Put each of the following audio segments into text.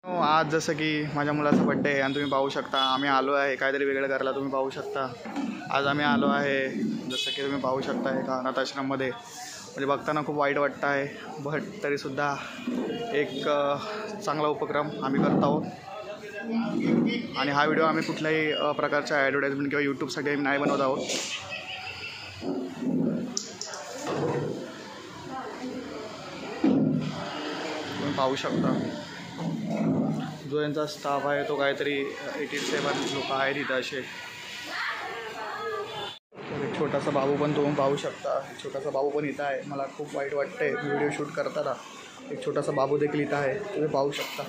आज जसं की माझ्या मुलाचा बड्डे आहे आणि तुम्ही पाहू शकता आम्ही आलो आहे काहीतरी वेगळं करायला. तुम्ही पाहू शकता आज आम्ही आलो आहे जसं की तुम्ही पाहू शकता एका अनाथ आश्रममध्ये. म्हणजे बघताना खूप वाईट वाटतं आहे, बट तरीसुद्धा एक चांगला उपक्रम आम्ही करत आहोत. आणि हा व्हिडिओ आम्ही कुठल्याही प्रकारच्या ॲडव्हर्टाइजमेंट किंवा यूट्यूबसाठी आम्ही नाही बनवत आहोत. तुम्ही पाहू शकता जो यांचा स्टाफ आहे तो काहीतरी 87 लोक आहेत इथं असे. एक छोटासा बाबू पण तुम्ही पाहू शकता. छोटासा बाबू पण इथं आहे. मला खूप वाईट वाटतंय व्हिडिओ शूट करताना. एक छोटासा बाबू देखील इथं आहे, तुम्ही पाहू शकता.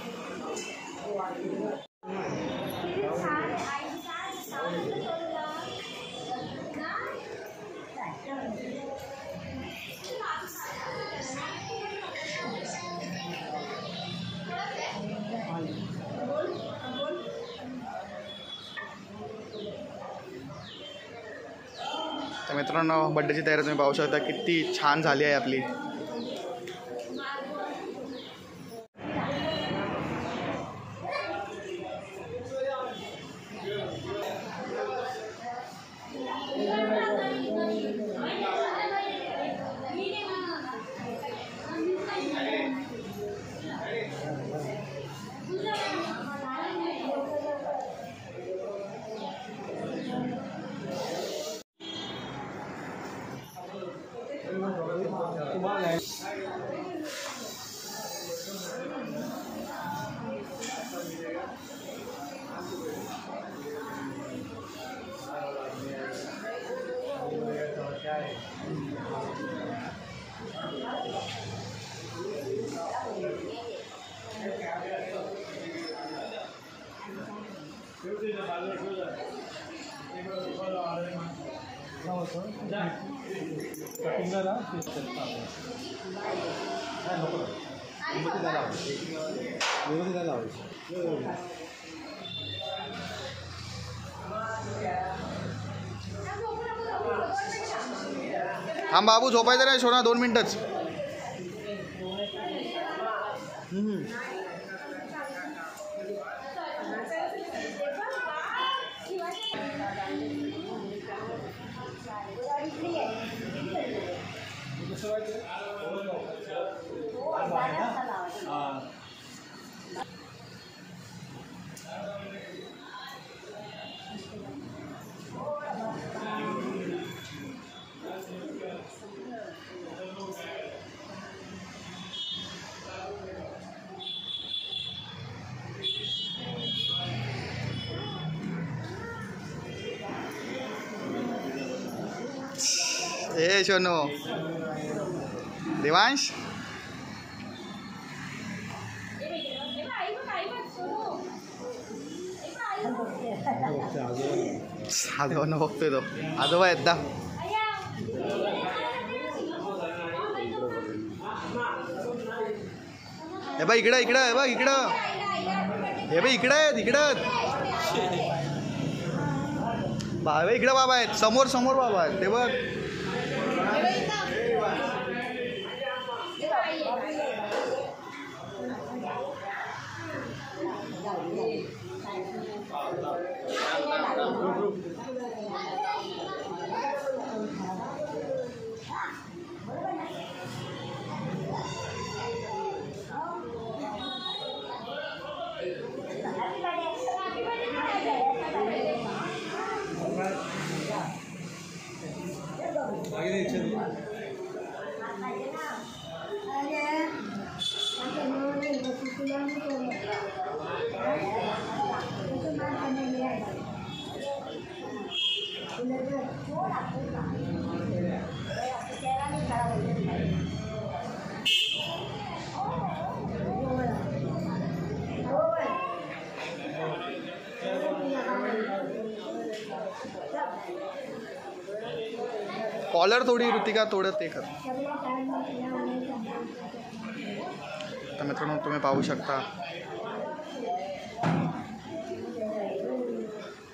तर मित्रांनो बड्डेची तयारी तुम्ही पाहू शकता किती छान झाली आहे आपली. थांब बाबू झोपायचं नाही, सोडा 2 मिनिटच. ए शोनू देवांश आजोबांना बघतोय तो. आजोबा एकदा हे बघ इकडं इकडं हे बघ इकडं हे बघ इकडं इकडं बाबा इकडं बाबा आहेत समोर समोर बाबा आहेत ते बघ. कॉलर थोडी ऋतिका थोडं ते कर. तर मित्रांनो तुम्ही पाहू शकता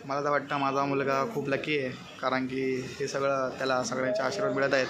मला तर वाटतं माझा मुलगा खूप लकी आहे कारण की हे सगळं त्याला सगळ्यांचे आशीर्वाद मिळत आहेत.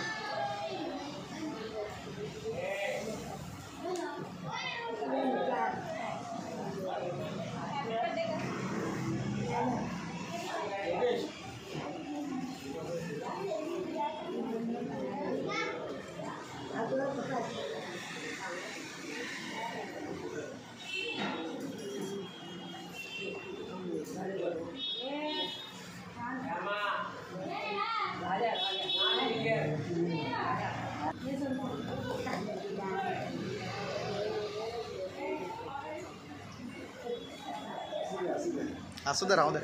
असू दे, राहू दे.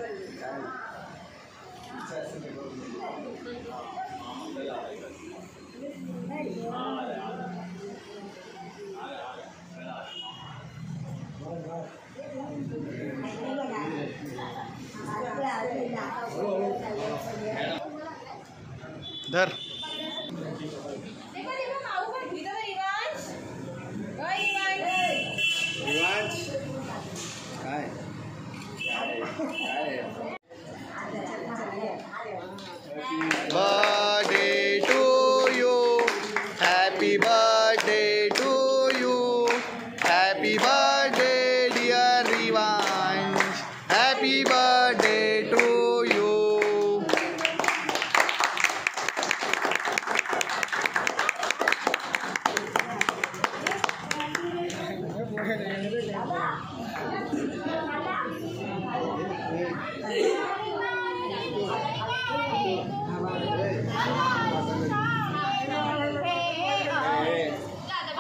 धर. Birthday to you, happy birthday to you, happy birthday dear Rivansh, happy birthday to you.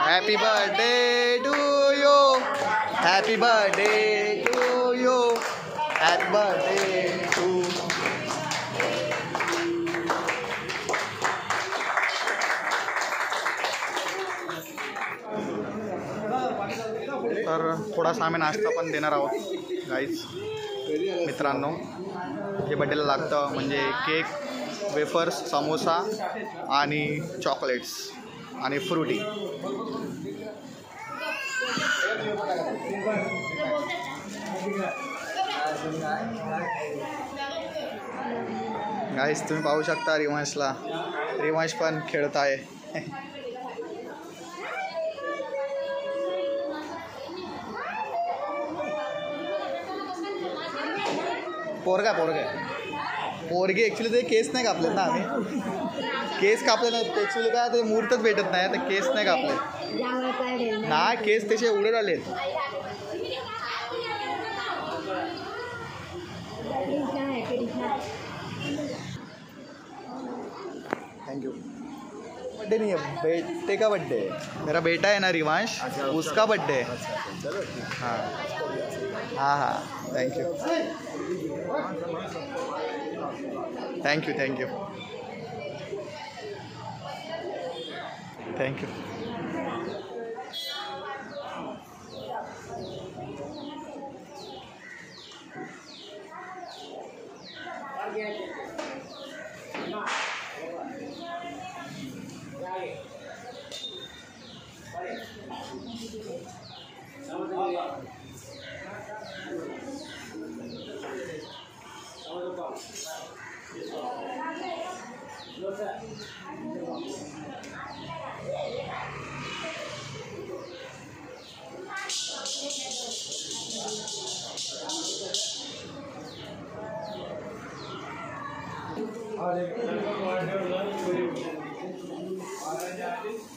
Happy birthday to you, happy birthday to you, happy birthday to. तर थोडासा आम्ही नाश्ता पण देणार आहोत गाईज मित्रांनो. जे बड्डेला लागतं म्हणजे केक, वेफर्स, समोसा आणि चॉकलेट्स आणि फ्रुटी. गाईस तुम्ही पाहू शकता रिवांशला, रिवांश पण खेळत आहे. पोरगा पोरगे ॲक्च्युली ते केस नाही कापलेत ना आम्ही. केस कापले नाही ॲक्च्युली, काय ते मुहूर्तच भेटत नाही तर केस नाही कापले ना. केस त्याचे उडत आलेत. Thank you. बर्थडे नहीं है, बेटे का बर्थडे है. मेरा बेटा है ना रिवांश, उसका बर्थडे है. हाँ हाँ हाँ. Thank you thank you thank you thank you.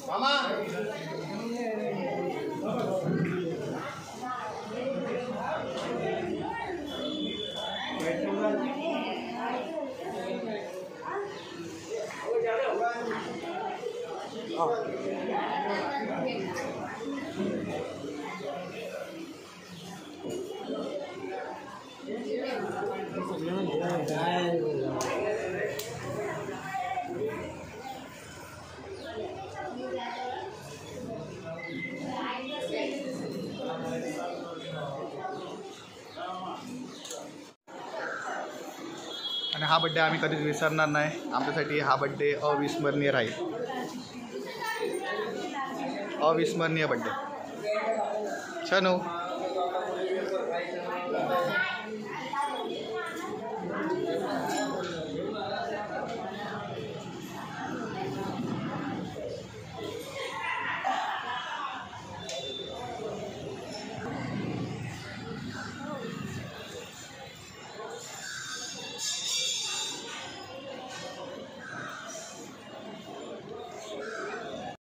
मामा आणि हा बड्डे आम्ही कधीच विसरणार नाही. आमच्यासाठी हा बड्डे अविस्मरणीय राहील. अविस्मरणीय बड्डे. चलो